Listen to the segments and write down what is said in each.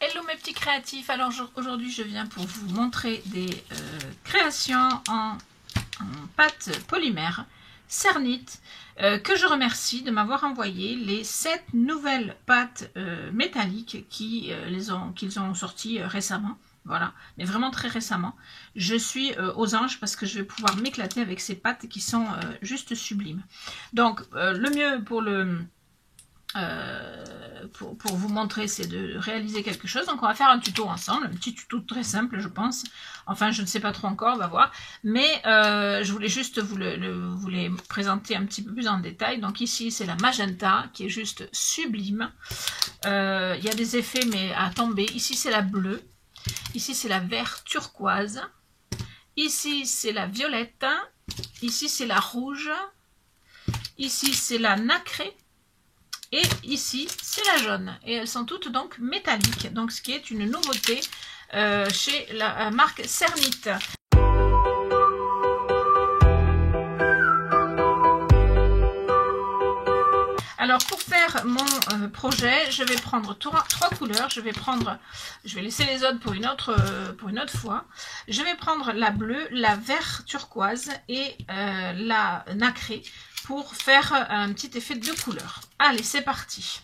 Hello mes petits créatifs, alors aujourd'hui je viens pour vous montrer des créations en pâte polymère Cernit que je remercie de m'avoir envoyé les 7 nouvelles pâtes métalliques qu'ils ont sorties récemment. Voilà, mais vraiment très récemment. Je suis aux anges parce que je vais pouvoir m'éclater avec ces pâtes qui sont juste sublimes. Donc le mieux pour pour vous montrer, c'est de réaliser quelque chose. Donc on va faire un tuto ensemble, un petit tuto très simple je pense. Enfin je ne sais pas trop encore, on va voir. Mais je voulais juste vous les présenter un petit peu plus en détail. Donc ici c'est la magenta qui est juste sublime. Il y a des effets mais à tomber. Ici c'est la bleue. Ici c'est la vert turquoise. Ici c'est la violette. Ici c'est la rouge. Ici c'est la nacrée. Et ici, c'est la jaune. Et elles sont toutes donc métalliques. Donc, ce qui est une nouveauté chez la marque Cernit. Alors, pour faire mon projet, je vais prendre trois couleurs. Je vais laisser les autres pour une autre fois. Je vais prendre la bleue, la vert turquoise et la nacrée pour faire un petit effet de couleur. Allez, c'est parti.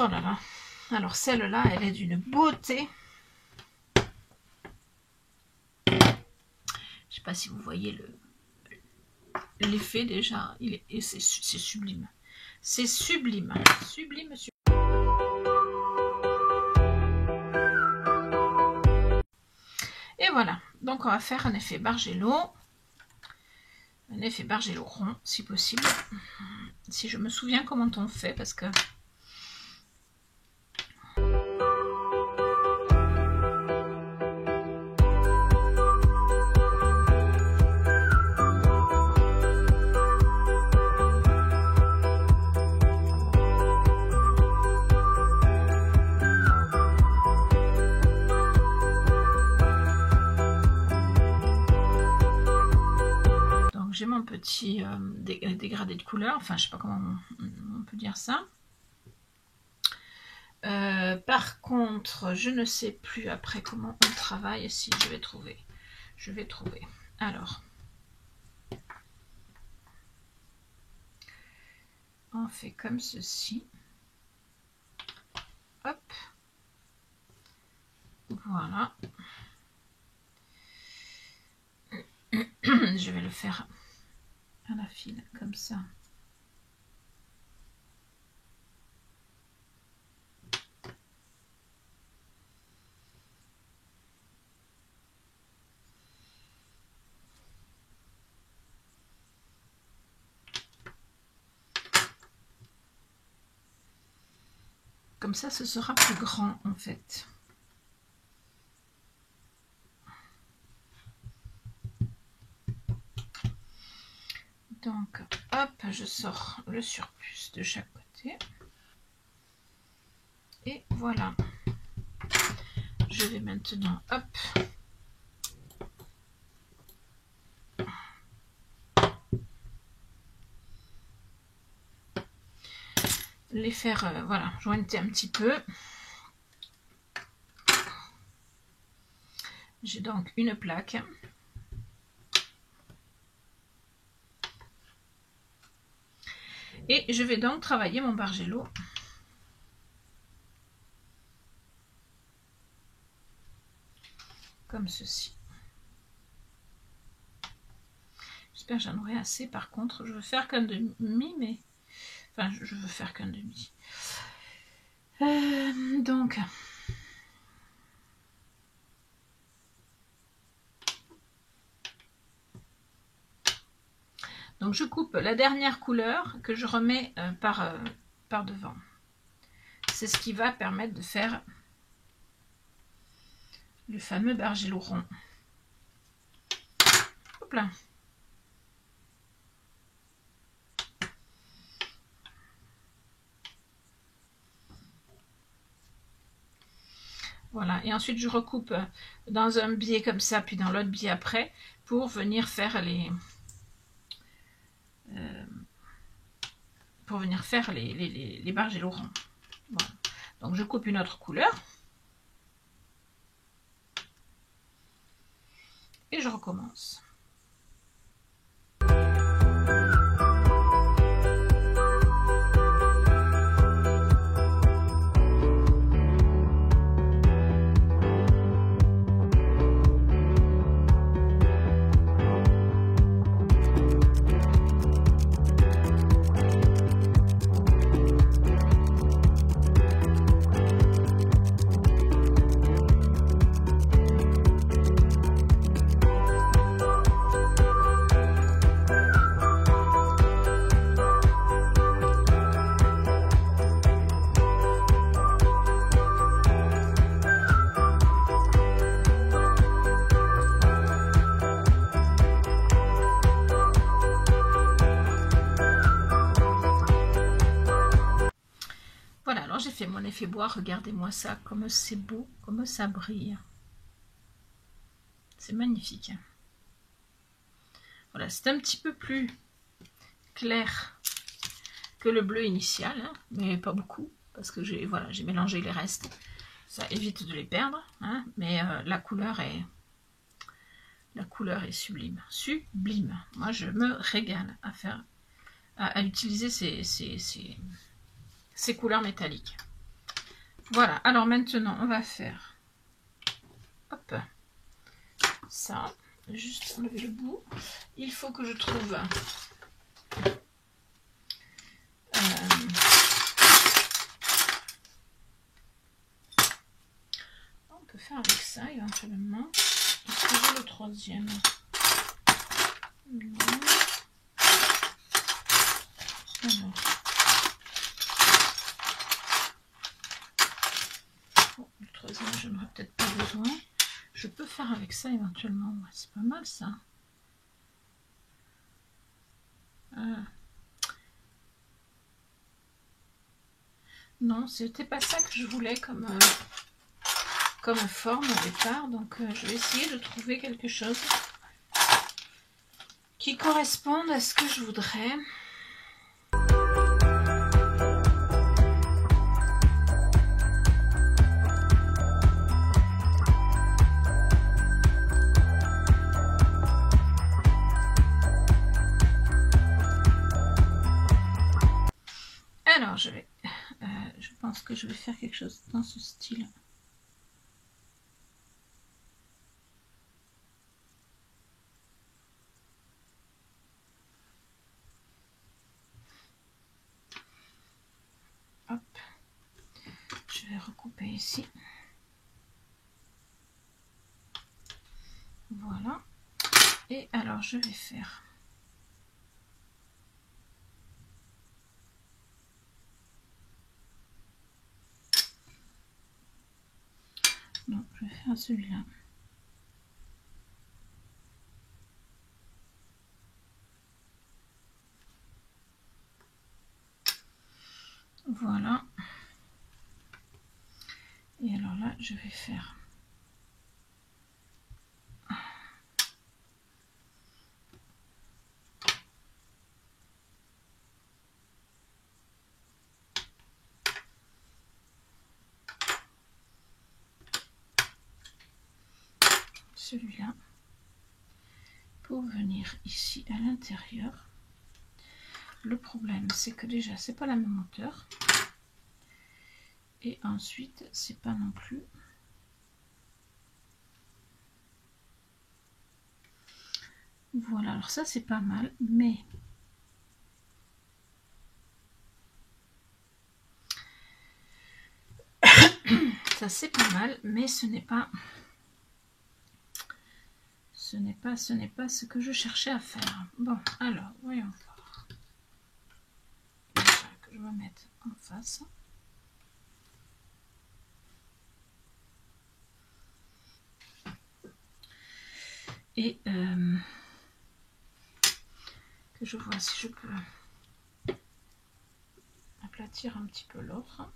Oh là là. Alors celle-là, elle est d'une beauté. Je ne sais pas si vous voyez l'effet déjà. C'est sublime. C'est sublime. Sublime, sublime. Et voilà. Donc on va faire un effet Bargello. Un effet Bargello rond, si possible. Si je me souviens comment on fait, parce que... J'ai mon petit dégradé de couleur, enfin je sais pas comment on peut dire ça. Par contre, je ne sais plus après comment on travaille. Si je vais trouver. Alors, on fait comme ceci. Hop. Voilà. Je vais le faire à la file comme ça. Comme ça, ce sera plus grand en fait. Donc, hop, je sors le surplus de chaque côté. Et voilà. Je vais maintenant, hop, les faire, voilà, jointer un petit peu. J'ai donc une plaque. Et je vais donc travailler mon Bargello. Comme ceci. J'espère que j'en aurai assez. Par contre, je veux faire qu'un demi, mais... Enfin, je veux faire qu'un demi. Donc... Donc je coupe la dernière couleur que je remets par devant. C'est ce qui va permettre de faire le fameux Bargello rond. Hop là. Voilà, et ensuite je recoupe dans un biais comme ça, puis dans l'autre biais après, pour venir faire les barges et l'orange. Voilà. Donc je coupe une autre couleur. Et je recommence. Voilà, alors j'ai fait mon effet bois, regardez-moi ça, comme c'est beau, comme ça brille. C'est magnifique. Voilà, c'est un petit peu plus clair que le bleu initial, hein, mais pas beaucoup, parce que j'ai mélangé les restes. Ça évite de les perdre, hein, mais la couleur est sublime. Sublime. Moi, je me régale à utiliser ces couleurs métalliques. Voilà, alors maintenant on va faire hop, ça, juste enlever le bout. Il faut que je trouve on peut faire avec ça éventuellement. Est-ce que j'ai le troisième? Non. Alors. Le troisième, je n'aurai peut-être pas besoin. Je peux faire avec ça éventuellement. Ouais, c'est pas mal ça. Non, c'était pas ça que je voulais comme forme au départ. Donc je vais essayer de trouver quelque chose qui corresponde à ce que je voudrais. Alors je pense que je vais faire quelque chose dans ce style. Hop, je vais recouper ici. Voilà. Et alors je vais faire non, je vais faire celui-là. Voilà. Et alors là, je vais faire celui-là pour venir ici à l'intérieur. Le problème, c'est que déjà, c'est pas la même hauteur. Et ensuite, c'est pas non plus. Voilà, alors ça, c'est pas mal, mais ça, c'est pas mal, mais ce n'est pas ce que je cherchais à faire. Bon, alors, voyons voir. Que je me mette en face. Et que je vois si je peux aplatir un petit peu l'autre.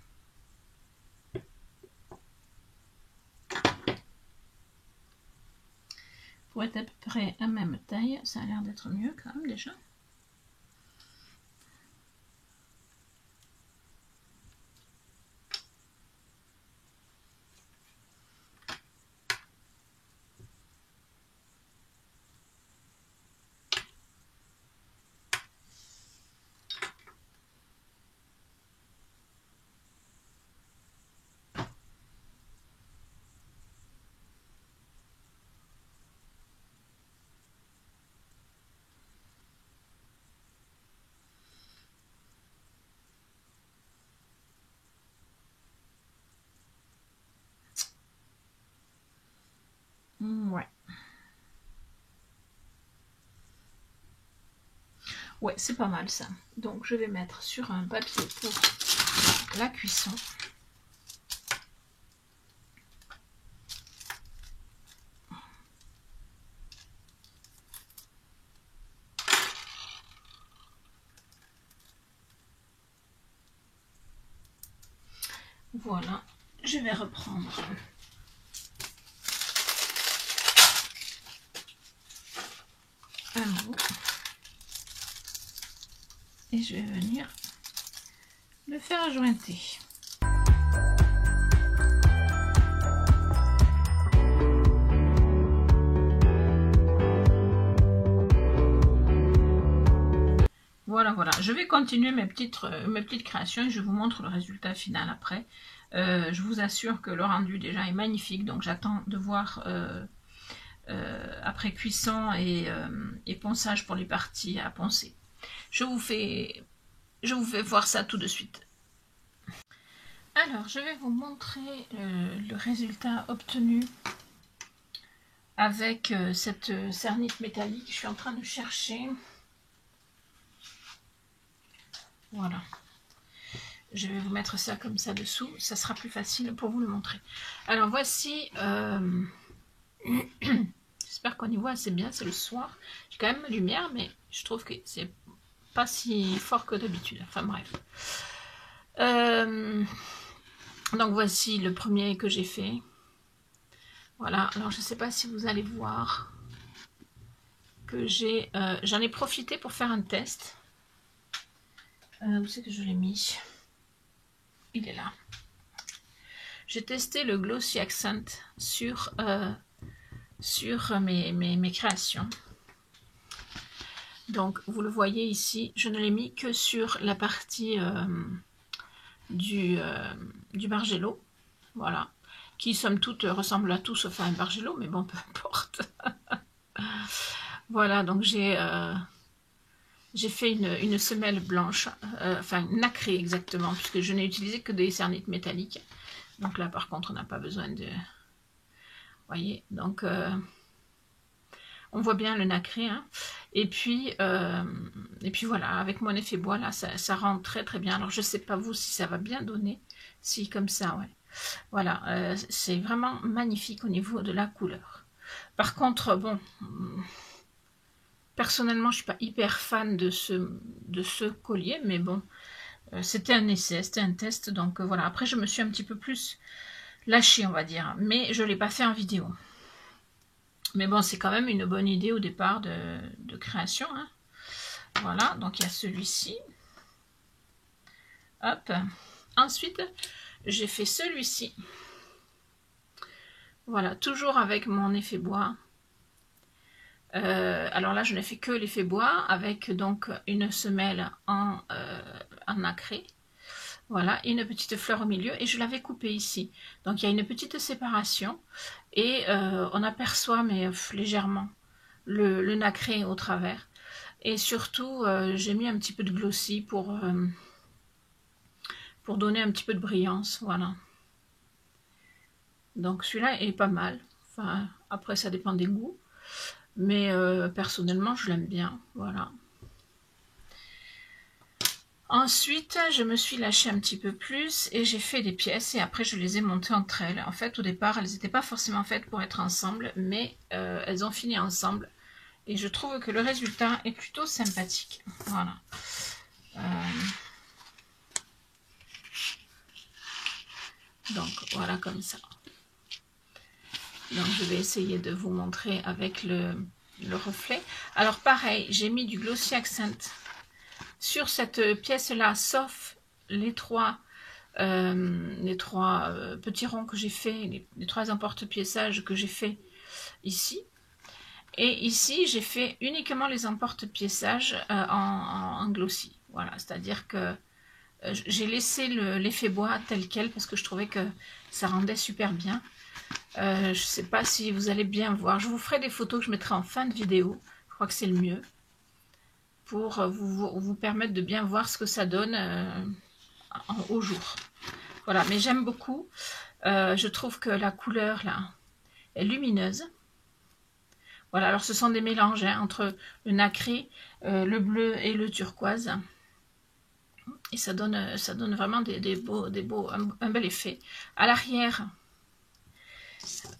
pour être à peu près à même taille. Ça a l'air d'être mieux quand même déjà. Ouais. Ouais, c'est pas mal ça. Donc je vais mettre sur un papier pour la cuisson. Voilà, je vais reprendre un mot et je vais venir le faire ajointer. Voilà, je vais continuer mes petites créations et je vous montre le résultat final après. Je vous assure que le rendu déjà est magnifique, donc j'attends de voir après cuisson et ponçage pour les parties à poncer. Je vous fais voir ça tout de suite. Alors, je vais vous montrer le résultat obtenu avec cette cernite métallique. Je suis en train de chercher. Voilà. Je vais vous mettre ça comme ça dessous. Ça sera plus facile pour vous le montrer. Alors, voici... J'espère qu'on y voit assez bien. C'est le soir. J'ai quand même lumière, mais je trouve que c'est pas si fort que d'habitude. Enfin, bref. Donc, voici le premier que j'ai fait. Voilà. Alors, je ne sais pas si vous allez voir que j'en ai profité pour faire un test. Où c'est que je l'ai mis? Il est là. J'ai testé le Glossy Accent sur mes créations. Donc, vous le voyez ici, je ne l'ai mis que sur la partie du Bargello. Voilà. Qui, somme toute, ressemble à tout sauf à un Bargello, mais bon, peu importe. Voilà, donc j'ai fait une semelle blanche, enfin nacrée exactement, puisque je n'ai utilisé que des cernites métalliques. Donc là, par contre, on n'a pas besoin de... Vous voyez, donc on voit bien le nacré. Hein. Et puis voilà, avec mon effet bois, là, ça rend très très bien. Alors, je ne sais pas vous si ça va bien donner. Si, comme ça, ouais. Voilà, c'est vraiment magnifique au niveau de la couleur. Par contre, bon... Personnellement, je ne suis pas hyper fan de ce collier, mais bon, c'était un essai, c'était un test, donc voilà. Après, je me suis un petit peu plus lâchée, on va dire, mais je ne l'ai pas fait en vidéo. Mais bon, c'est quand même une bonne idée au départ de création. Hein. Voilà, donc il y a celui-ci. Hop. Ensuite, j'ai fait celui-ci. Voilà, toujours avec mon effet bois. Alors là, je n'ai fait que l'effet bois avec donc une semelle en nacré. Voilà, et une petite fleur au milieu et je l'avais coupée ici. Donc il y a une petite séparation et on aperçoit mais légèrement le nacré au travers. Et surtout, j'ai mis un petit peu de glossy pour donner un petit peu de brillance. Voilà. Donc celui-là est pas mal. Enfin, après, ça dépend des goûts. Mais personnellement, je l'aime bien, voilà. Ensuite, je me suis lâchée un petit peu plus et j'ai fait des pièces et après je les ai montées entre elles. En fait, au départ, elles n'étaient pas forcément faites pour être ensemble, mais elles ont fini ensemble. Et je trouve que le résultat est plutôt sympathique. Voilà. Donc, voilà comme ça. Donc je vais essayer de vous montrer avec le reflet. Alors pareil, j'ai mis du Glossy Accent sur cette pièce-là, sauf les trois petits ronds que j'ai fait, les trois emporte-piéçages que j'ai fait ici. Et ici, j'ai fait uniquement les emporte-piéçages en glossy. Voilà, c'est-à-dire que j'ai laissé l'effet bois tel quel parce que je trouvais que ça rendait super bien. Je ne sais pas si vous allez bien voir. Je vous ferai des photos que je mettrai en fin de vidéo. Je crois que c'est le mieux pour vous permettre de bien voir ce que ça donne au jour. Voilà, mais j'aime beaucoup. Je trouve que la couleur là est lumineuse. Voilà, alors ce sont des mélanges hein, entre le nacré, le bleu et le turquoise. Et ça donne vraiment un bel effet. À l'arrière,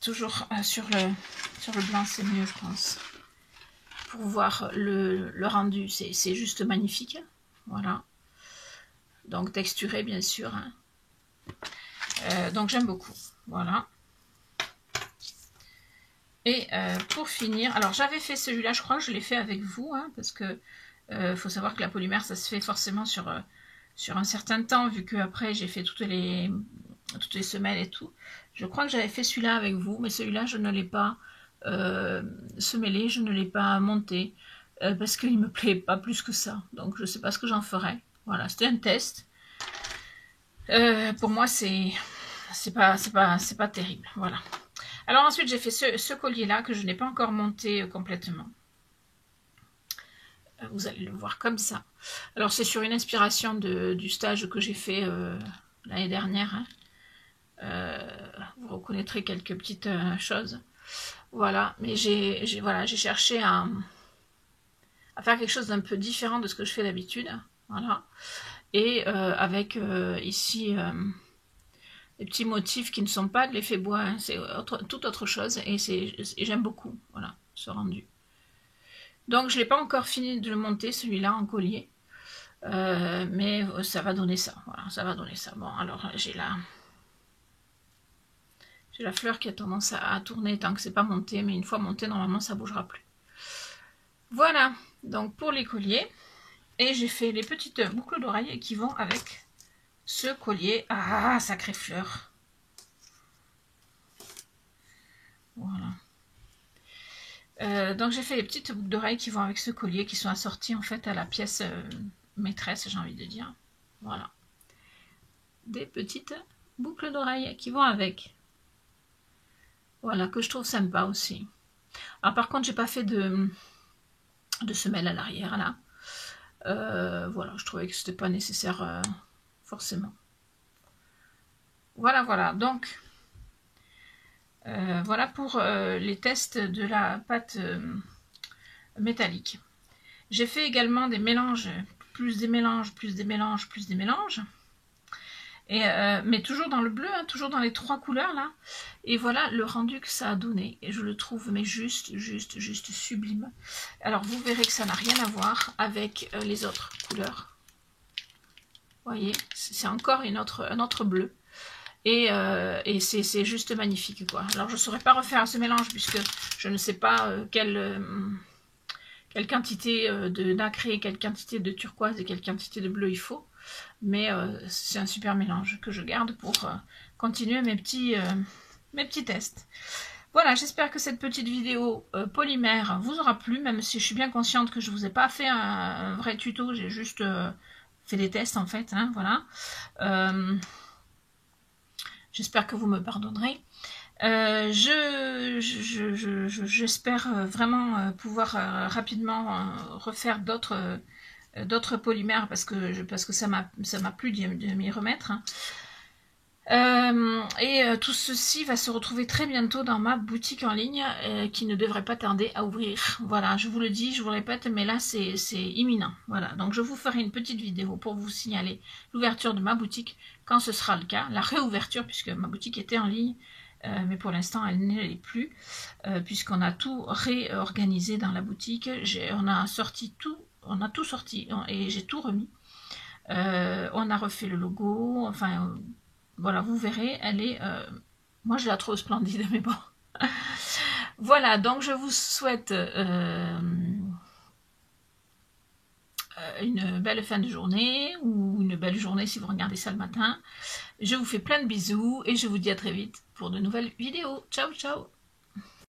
toujours sur le blanc, c'est mieux, je pense. Pour voir le rendu, c'est juste magnifique. Voilà. Donc texturé, bien sûr. Hein. Donc j'aime beaucoup. Voilà. Et pour finir, alors j'avais fait celui-là, je crois que je l'ai fait avec vous, hein, parce que faut savoir que la polymère, ça se fait forcément sur un certain temps, vu que après j'ai fait toutes les semaines et tout. Je crois que j'avais fait celui-là avec vous, mais celui-là, je ne l'ai pas semêlé, je ne l'ai pas monté, parce qu'il ne me plaît pas plus que ça. Donc je ne sais pas ce que j'en ferai. Voilà, c'était un test. Pour moi, c'est pas terrible. Voilà. Alors ensuite, j'ai fait ce collier-là que je n'ai pas encore monté complètement. Vous allez le voir comme ça. Alors c'est sur une inspiration du stage que j'ai fait l'année dernière. Hein. Vous reconnaîtrez quelques petites choses. Voilà, mais j'ai cherché à faire quelque chose d'un peu différent de ce que je fais d'habitude. Voilà. Et avec ici des petits motifs qui ne sont pas de l'effet bois, hein, c'est toute autre chose et j'aime beaucoup, voilà, ce rendu. Donc je n'ai pas encore fini de le monter, celui-là en collier, mais ça va donner ça, voilà, ça va donner ça. Bon, alors j'ai la fleur qui a tendance à tourner tant que c'est pas monté, mais une fois monté, normalement ça bougera plus. Voilà, donc pour les colliers, et j'ai fait les petites boucles d'oreilles qui vont avec ce collier. Ah, sacrée fleur. Voilà. Donc j'ai fait les petites boucles d'oreilles qui vont avec ce collier, qui sont assorties en fait à la pièce maîtresse, j'ai envie de dire. Voilà. Des petites boucles d'oreilles qui vont avec. Voilà, que je trouve sympa aussi. Alors par contre, j'ai pas fait de semelle à l'arrière là. Voilà, je trouvais que c'était pas nécessaire forcément. Voilà, voilà. Donc voilà pour les tests de la pâte métallique. J'ai fait également des mélanges, plus des mélanges, plus des mélanges, plus des mélanges. Et, mais toujours dans le bleu, hein, toujours dans les trois couleurs là. Et voilà le rendu que ça a donné. Et je le trouve mais juste sublime. Alors vous verrez que ça n'a rien à voir avec les autres couleurs. Vous voyez, c'est encore un autre bleu. Et c'est juste magnifique quoi. Alors je ne saurais pas refaire ce mélange puisque je ne sais pas quelle quantité de nacré, quelle quantité de turquoise et quelle quantité de bleu il faut. Mais c'est un super mélange que je garde pour continuer mes petits tests. Voilà, j'espère que cette petite vidéo polymère vous aura plu, même si je suis bien consciente que je ne vous ai pas fait un vrai tuto, j'ai juste fait des tests en fait, hein, voilà. J'espère que vous me pardonnerez. J'espère vraiment pouvoir rapidement refaire d'autres polymères parce que ça m'a plu de m'y remettre. Tout ceci va se retrouver très bientôt dans ma boutique en ligne qui ne devrait pas tarder à ouvrir. Voilà, je vous le dis, je vous le répète, mais là c'est imminent. Voilà, donc je vous ferai une petite vidéo pour vous signaler l'ouverture de ma boutique quand ce sera le cas, la réouverture puisque ma boutique était en ligne. Mais pour l'instant elle ne l'est plus puisqu'on a tout réorganisé dans la boutique. On a tout sorti et j'ai tout remis. On a refait le logo, enfin voilà, vous verrez, elle est moi je la trouve splendide, mais bon Voilà, donc je vous souhaite une belle fin de journée ou une belle journée si vous regardez ça le matin. Je vous fais plein de bisous et je vous dis à très vite pour de nouvelles vidéos. Ciao, ciao!